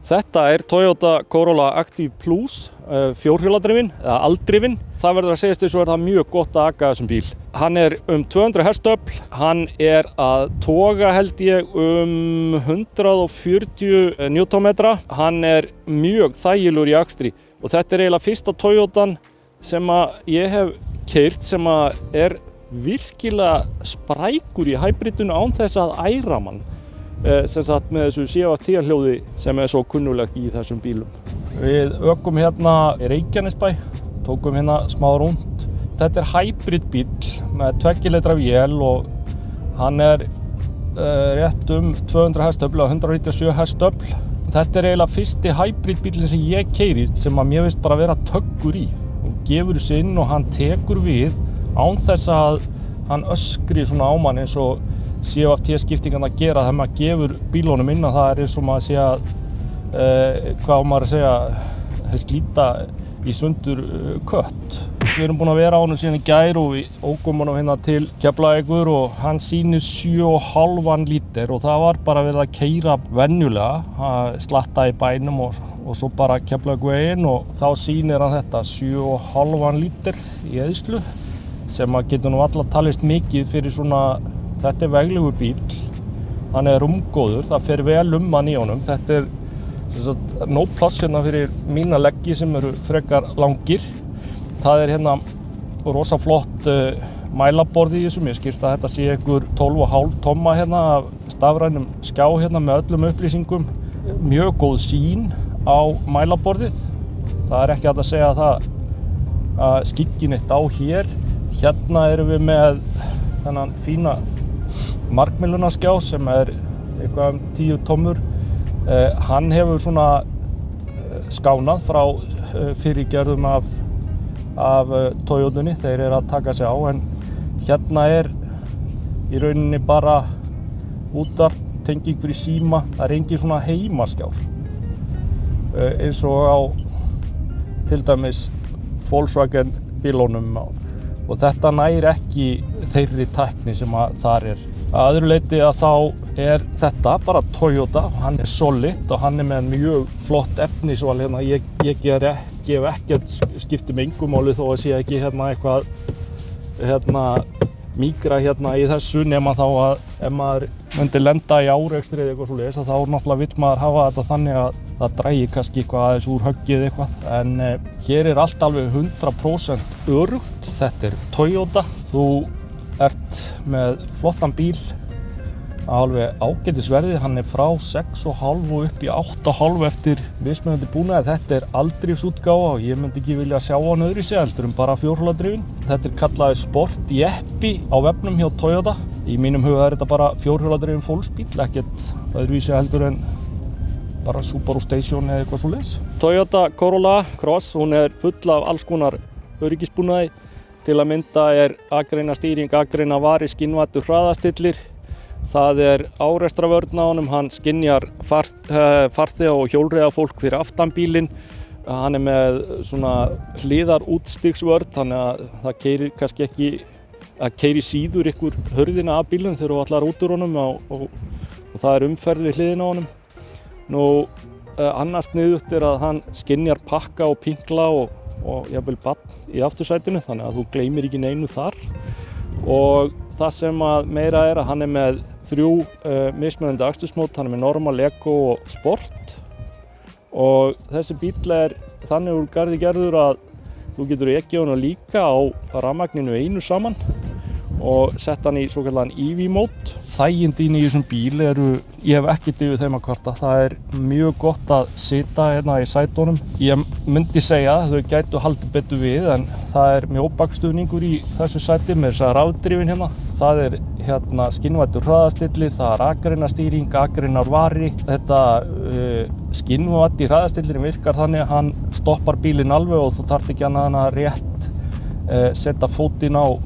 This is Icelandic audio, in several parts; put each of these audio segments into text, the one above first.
Þetta Toyota Corolla Active Plus, fjórhjóladrifinn eða aldrifinn. Það verður að segjast eins og það mjög gott að aka þessum bíl. Hann 200 hestöfl, hann að toga held ég 140 newtonmetra. Hann mjög þægilegur í akstri og þetta eiginlega fyrsta Toyotan sem ég hef keyrt sem virkilega sprækur í hybridinu án þess að æra mann. Sem sagt með þessu CVT hljóði sem svo kunnulegt í þessum bílum. Við ökum hérna í Reykjanesbæ, tókum hérna smá rúnd. Þetta hybrid bíl með 2 litra vél og hann rétt 200 hestöfl og 197 hestöfl. Þetta eiginlega fyrsti hybrid bílinn sem ég keyri sem mér finnst bara vera töggur í. Og gefur sig inn og hann tekur við án þess að hann öskri svona á mann eins og CVT-skiptingarna gera þegar maður gefur bílunum inn að það eins og maður sé að hvað maður að segja slíta í sundur kött. Við erum búin að vera á honum síðan í gær og við ókum honum hérna til Keflavíkur og hann sýnir 7,5 lítur og það var bara verið að keyra venjulega, slatta í bænum og svo bara Keflavíkurveginn og þá sýnir hann þetta 7,5 lítur í eyðslu sem getur nú alla talist mikið fyrir svona. Þetta veglegur bíl, hann rúmgóður, það fer vel mann í honum. Þetta nóg pláss hérna fyrir mína leggi sem eru frekar langir. Það hérna rosa flott mælaborð í þessu, mér skilst að þetta sé ykkur 12,5 tomma hérna af stafrænum skjá hérna með öllum upplýsingum. Mjög góð sýn á mælaborðið. Það ekki hægt að segja það að skikki neitt á hér. Hérna erum við með þennan fína markmiðlunarskjá sem eitthvað 10 tommur. Hann hefur svona skánað frá fyrirgerðum af Toyotunni, þeir að taka sig á en hérna í rauninni bara útvarp, tenging fyrir síma, það engin svona heimaskjár eins og á til dæmis Volkswagen bílunum og þetta nær ekki þeirri tækni sem þar Að öðru leyti að þá þetta bara Toyota, hann solid og hann með mjög flott efnisval hérna. Ég gef ekkert skipti með engu máli þó að sé ekki hérna eitthvað mígra hérna í þessu nema þá að ef maður myndi lenda í árekstri eða eitthvað svoleiðis þá náttúrulega vill maður hafa þetta þannig að það drægi kannski eitthvað aðeins úr höggið eitthvað. En hér allt alveg 100% öruggt. Þetta Toyota. Þú með flottan bíl á alveg ágætisverði, hann frá 6,5 og upp í 8,5 eftir mismunandi búnaði. Þetta aldrifsútgáfa og ég myndi ekki vilja sjá hann öðruvísi heldur bara fjórhjóladrifinn. Þetta kallaði Sport Jeppi á vefnum hjá Toyota. Í mínum huga þetta bara fjórhjóladrifinn fólksbíl, ekkert öðruvísi heldur en bara Subaru Station eða eitthvað svoleiðis. Toyota Corolla Cross, hún full af alls konar öryggisbúnaði. Til að mynda akreina stýring, akreina vari, skinnvættur hraðastillir. Það árekstravörn á honum, hann skynjar farþega og hjólreiðafólk fyrir aftan bílinn. Hann með svona hliðarútstigsvörn, þannig að það keyrir kannski ekki að keyri síður ykkur hurðina af bílnum þegar þú ætlar út úr honum og það umferð við hliðina á honum. Annars sniðugt að hann skynjar pakka og pinkla og jafnvel barn í aftursætinu þannig að þú gleymir ekki neinu þar og það sem meira að hann með 3 mismunandi akstursmót, hann með normal, eco og sport og þessi bíl þannig úr garði gerður að þú getur ekið honum líka á rafmagninu einu saman og sett hann í svokallaðan EV-mót. Þægindin í þessum bíl ég hef ekkert yfir þeim að kvarta. Það mjög gott að sita hérna í sætunum. Ég myndi segja að þau gætu haldið betur við en það mjög bakstuðningur í þessu sæti með þessa rafdrifin hérna. Það hérna skinnvættur hraðastillir, það akreina stýring, akreinar vari. Þetta skinnvætt í hraðastillirinn virkar þannig að hann stoppar bílinn alveg og þú þarft ekki annað en að rétt setja fótinn á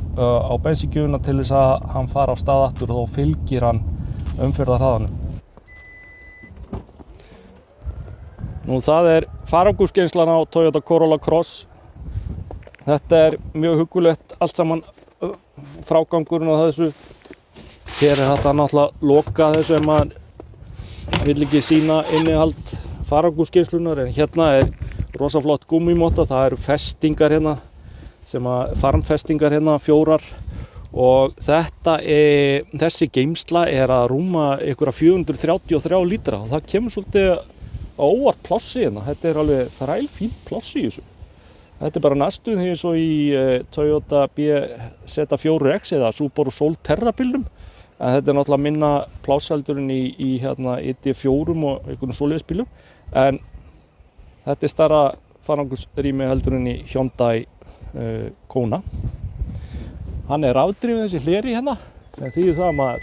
bensíngjöfuna til þess að hann fara á stað aftur og þá fylgir hann umferðarhraðanum. Nú það farangursgeymslan á Toyota Corolla Cross. Þetta mjög huggulegt allt saman frágangurinn á þessu. Hér þetta náttúrulega loka þessu ef maður vill ekki sýna innihald farangúrsgeymslunnar, en hérna rosa flott gúmmímotta, það eru festingar hérna, farmfestingar hérna 4 og þessi geymsla að rúma einhverja 433 lítra og það kemur svolítið á óvart plássi hérna, þetta alveg þrælfínt pláss í þessu. Þetta bara næstum því eins og í Toyota BZ4X eða Subaru Solterra bílnum. En þetta náttúrulega minna plássheldur en í hérna ID4 og einhvern svoleiðis bílum. En þetta stærra farangursrými heldur en í Hyundai Kona. Hann rafdrifinn þessi hleri hérna. Það þýðir það að maður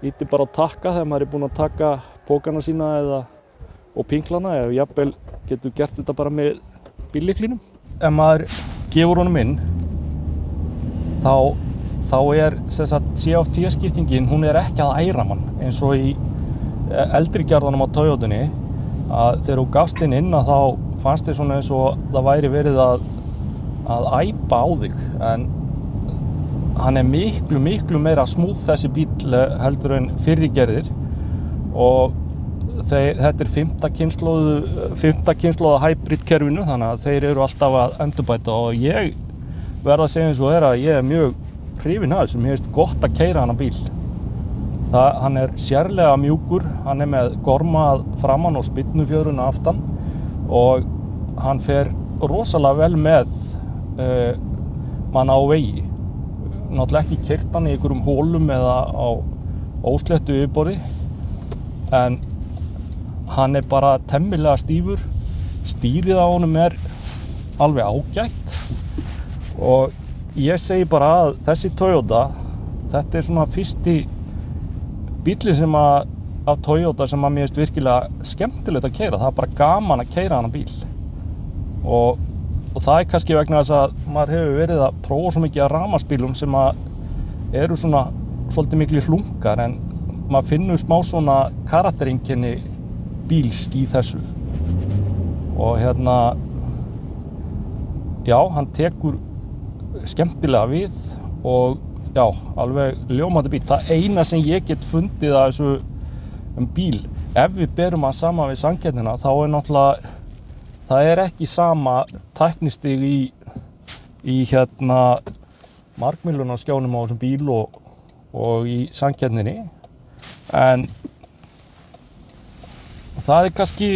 ítir bara á takka þegar maður búinn að taka pókana sína og pinklana eða jafnvel getur gert þetta bara með bíllyklinum. Ef maður gefur honum inn þá sem sagt CFT-skiptingin, hún ekki að æra mann eins og í eldri gerðunum á Toyotunni að þegar þú gafst inn þá fannst þér svona eins og það væri verið að æpa á þig, en hann miklu meira smúð þessi bíll heldur en fyrri gerðir og þetta 5. kynslóða hybrid kerfinu, þannig að þeir eru alltaf að endurbæta og ég verð að segja eins og að ég mjög hrifinn af þessu, mér finnst gott að keyra hana bíl. Hann sérlega mjúkur, hann með gorma framan og spynnufjöruna aftan og hann fer rosalega vel með mann á vegi. Náttúrulega ekki keyrt hann í einhverjum hólum eða á ósléttu yfirborði, en hann bara temmilega stífur, stýrið á honum alveg ágætt og ég segi bara að þessi Toyota, þetta svona fyrsti bíli af Toyota sem mér finnst virkilega skemmtilegt að keyra. Það bara gaman að keyra hana bíl og það kannski vegna þess að maður hefur verið að prófa svo mikið af rafmagnsbílum sem eru svona svolítið miklu hlungar, en maður finnur smá svona karaktereinkenni bíls í þessu og hérna já, hann tekur skemmtilega við og já, alveg ljómandi bíl. Það eina sem ég get fundið að þessu bíl, ef við berum hann saman við samkeppnina, þá náttúrulega það ekki sama tæknistig í hérna markmiðlunarskjánum á þessum bíl og í samkeppninni, en það kannski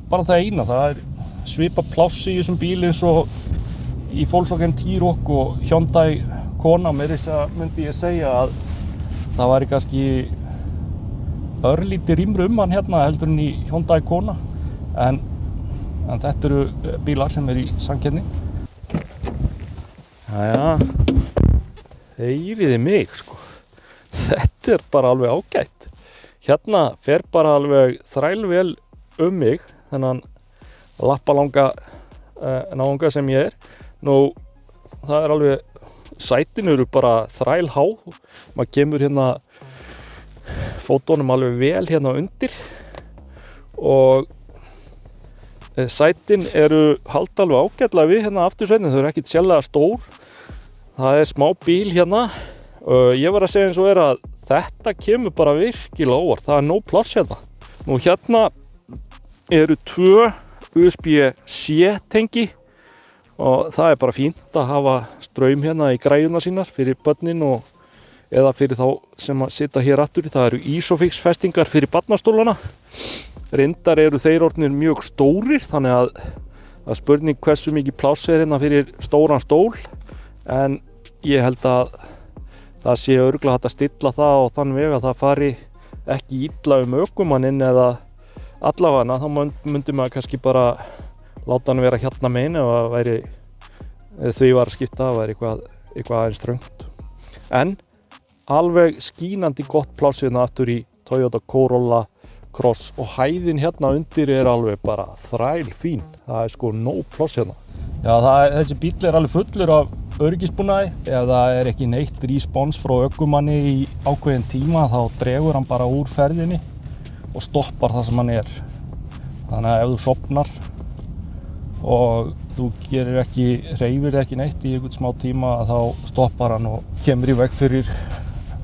bara það eina, það svipað pláss í þessum bíl eins og í Volkswagen T-Roc og Hyundai Kona. Meira þess að myndi ég segja að það væri kannski örlítið rýmri hann hérna heldur en í Hyundai Kona, en þetta eru bílar sem í samkeppni. Jæja, heyriði mig sko, þetta bara alveg ágætt. Hérna fer bara alveg þrælvel mig, þennan lappalanga náunga sem ég Nú, það alveg, sætin eru bara þrælhá, maður kemur hérna fótunum alveg vel hérna undir og sætin eru halda alveg ágætlega við hérna aftursætin, þau eru ekkert sérlega stór, það smá bíl hérna, ég var að segja eins og að þetta kemur bara virkilega óvart, það nóg pláss hérna. Nú hérna eru 2 USB-C tengi og það bara fínt að hafa straum hérna í græjurnar sínar fyrir börnin eða fyrir þá sem að sitja hér aftur. Það eru Isofix festingar fyrir barnastólana. Reyndar eru þeir orðnir mjög stórir, þannig að spurning hversu mikið pláss hérna fyrir stóran stól, en ég held að það sé örugglega hægt að stilla það á þann veg að það fari ekki illa ökumanninn, eða allavega þá myndi maður kannski bara láta hann vera hérna megin ef því var að skipta, það væri eitthvað aðeins þröngt. En alveg skínandi gott pláss hérna aftur í Toyota Corolla Cross og hæðin hérna undir alveg bara þrælfín. Það sko nóg pláss hérna. Já, þessi bíll alveg fullur af öryggisbúnaði. Ef það ekki neitt respons frá ökumanni í ákveðin tíma, þá dregur hann bara úr ferðinni og stoppar það sem hann Þannig að ef þú sofnar og þú hreyfir ekki neitt í einhvern smá tíma, þá stoppar hann og kemur í veg fyrir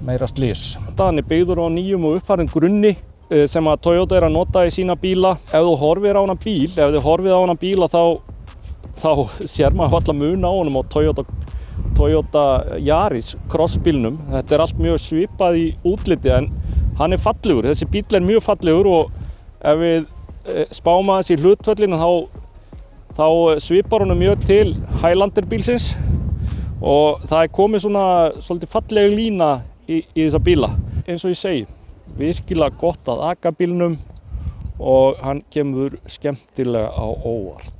meira slys. Hann byggður á nýjum og uppfærðum grunni sem að Toyota að nota í sína bíla. Ef þú horfir á hana bíla þá sér maður alla mun á honum á Toyota Yaris crossbílnum. Þetta allt mjög svipað í útliti en hann fallegur. Þessi bíll mjög fallegur og ef við spáum aðeins í hlutföllin þá svipar honum mjög til Highlander bílsins og það komið svona svolítið falleg lína í þessa bíla. Eins og ég segi, virkilega gott að aka bílnum og hann kemur skemmtilega á óvart.